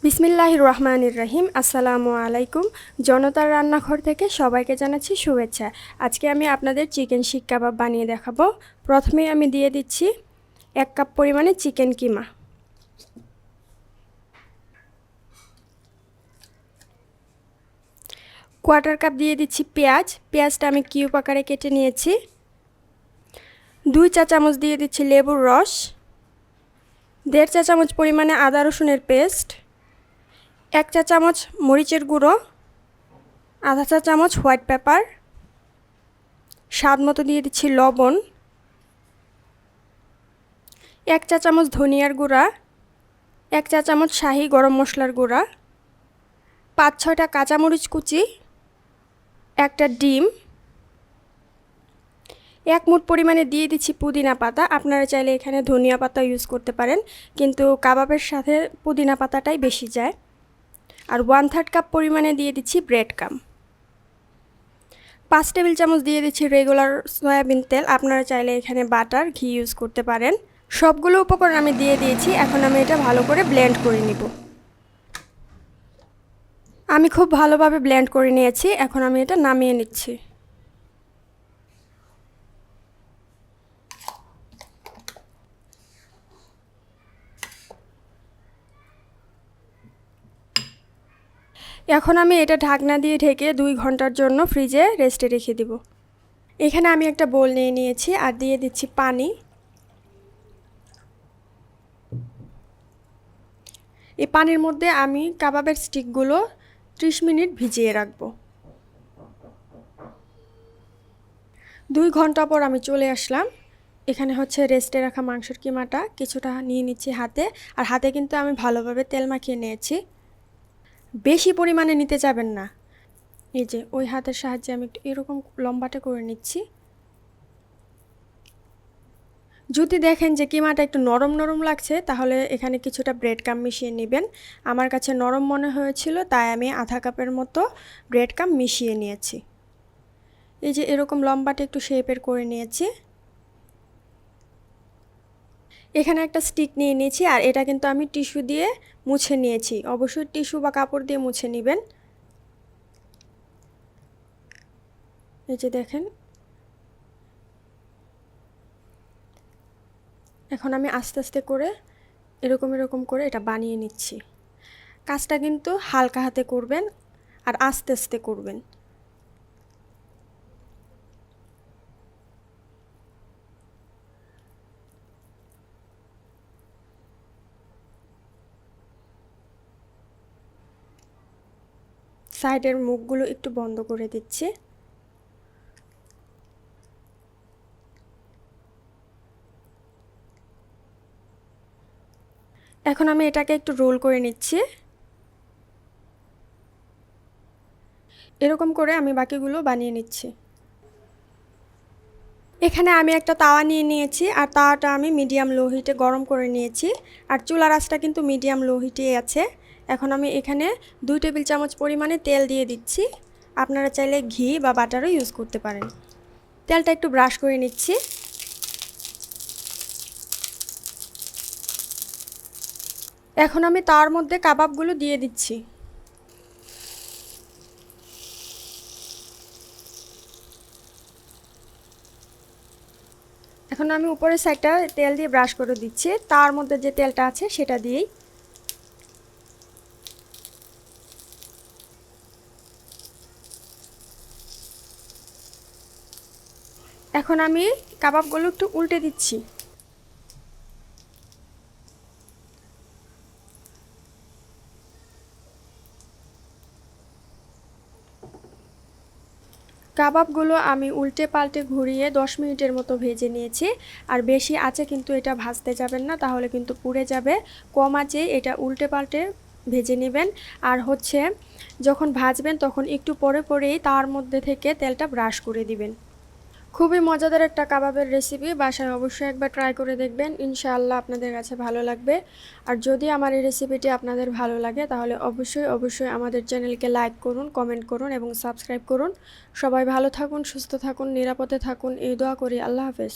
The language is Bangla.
বিসমিল্লাহির রহমানির রহিম। আসসালামু আলাইকুম। জনতার রান্নাঘর থেকে সবাইকে জানাচ্ছি শুভেচ্ছা। আজকে আমি আপনাদের চিকেন শিক কাবাব বানিয়ে দেখাবো। প্রথমে আমি দিয়ে দিচ্ছি 1 কাপ পরিমাণে চিকেন কিমা, কোয়ার্টার কাপ দিয়ে দিচ্ছি পেঁয়াজটা আমি কিউব আকারে কেটে নিয়েছি। 2 চা চামচ দিয়ে দিচ্ছি লেবুর রস, 1.5 চা চামচ পরিমাণে আদা রসুনের পেস্ট, 1 চা চামচ মরিচের গুঁড়ো, আধা চা চামচ হোয়াইট পেপার, স্বাদ মতো দিয়ে দিচ্ছি লবণ, 1 চা চামচ ধনিয়ার গুঁড়া, 1 চা চামচ শাহি গরম মশলার গুঁড়া, 5-6টা কাঁচামরিচ কুচি, একটা ডিম, 1 মুঠ পরিমাণে দিয়ে দিচ্ছি পুদিনা পাতা। আপনারা চাইলে এখানে ধনিয়া পাতা ইউজ করতে পারেন, কিন্তু কাবাবের সাথে পুদিনা পাতাটাই বেশি যায়। আর 1/3 কাপ পরিমাণে দিয়ে দিচ্ছি ব্রেডক্রাম্ব, 5 টেবিল চামচ দিয়ে দিচ্ছি রেগুলার সয়াবিন তেল। আপনারা চাইলে এখানে বাটার ঘি ইউজ করতে পারেন। সবগুলো উপকরণ আমি দিয়ে দিয়েছি। এখন আমি এটা ভালো করে ব্লেন্ড করে নিব। আমি খুব ভালোভাবে ব্লেন্ড করে নিয়েছি। এখন আমি এটা নামিয়ে নিচ্ছি। এখন আমি এটা ঢাকনা দিয়ে ঢেকে 2 ঘন্টার জন্য ফ্রিজে রেস্টে রেখে দিব। এখানে আমি একটা বোল নিয়ে নিয়েছি আর দিয়ে দিচ্ছি পানি। এই পানির মধ্যে আমি কাবাবের স্টিকগুলো 30 মিনিট ভিজিয়ে রাখব। 2 ঘন্টা পর আমি চলে আসলাম। এখানে হচ্ছে রেস্টে রাখা মাংসের কিমাটা কিছুটা নিয়ে নিচ্ছি হাতে, আর হাতে কিন্তু আমি ভালোভাবে তেল মাখিয়ে নিয়েছি। বেশি পরিমাণে নিতে যাবেন না। এই যে ওই হাতের সাহায্যে আমি একটু এরকম লম্বাটে করে নিচ্ছি। যদি দেখেন যে কিমাটা একটু নরম নরম লাগছে, তাহলে এখানে কিছুটা ব্রেডক্রাম্ব মিশিয়ে নেবেন। আমার কাছে নরম মনে হয়েছিল, তাই আমি আধা কাপের মতো ব্রেডক্রাম্ব মিশিয়ে নিয়েছি। এই যে এরকম লম্বাটে একটু শেপের করে নিয়েছি। এখানে একটা স্টিক নিয়ে নিয়েছি, আর এটা কিন্তু আমি টিস্যু দিয়ে মুছে নিয়েছি। অবশ্যই টিস্যু বা কাপড় দিয়ে মুছে নেবেন। এই যে দেখেন, এখন আমি আস্তে আস্তে করে এরকম করে এটা বানিয়ে নিচ্ছি। কাজটা কিন্তু হালকা হাতে করবেন আর আস্তে আস্তে করবেন। সাইডের মুখগুলো একটু বন্ধ করে দিচ্ছি। এখন আমি এটাকে একটু রোল করে নিচ্ছি। এরকম করে আমি বাকিগুলো বানিয়ে নিচ্ছি। এখানে আমি একটা তাওয়া নিয়ে নিয়েছি, আর তাওয়াটা আমি মিডিয়াম লো হিটে গরম করে নিয়েছি। আর চুলার আঁচটা কিন্তু মিডিয়াম লো হিটেই আছে। এখন আমি এখানে 2 টেবিল চামচ পরিমাণে তেল দিয়ে দিচ্ছি। আপনারা চাইলে ঘি বা বাটারও ইউজ করতে পারেন। তেলটা একটু ব্রাশ করে নিচ্ছি। এখন আমি তার মধ্যে কাবাবগুলো দিয়ে দিচ্ছি। এখন আমি উপরের সাইডটা তেল দিয়ে ব্রাশ করে দিচ্ছি। তার মধ্যে যে তেলটা আছে সেটা দিয়েই। এখন আমি কাবাবগুলো একটু উল্টে দিচ্ছি। কাবাবগুলো আমি উল্টে পাল্টে ঘুরিয়ে 10 মিনিটের মতো ভেজে নিয়েছি। আর বেশি আঁচে কিন্তু এটা ভাজতে যাবেন না, তাহলে কিন্তু পুড়ে যাবে। কম আঁচে এটা উল্টে পাল্টে ভেজে নেবেন। আর হচ্ছে যখন ভাজবেন তখন একটু পরে পরেই তার মধ্যে থেকে তেলটা ব্রাশ করে দিবেন। খুবই মজাদার একটা কাবাবের রেসিপি। বাসায় অবশ্যই একবার ট্রাই করে দেখবেন, ইনশাআল্লাহ আপনাদের কাছে ভালো লাগবে। আর যদি আমার এই রেসিপিটি আপনাদের ভালো লাগে, তাহলে অবশ্যই আমাদের চ্যানেলকে লাইক করুন, কমেন্ট করুন এবং সাবস্ক্রাইব করুন। সবাই ভালো থাকুন, সুস্থ থাকুন, নিরাপদে থাকুন, এই দোয়া করি। আল্লাহ হাফেজ।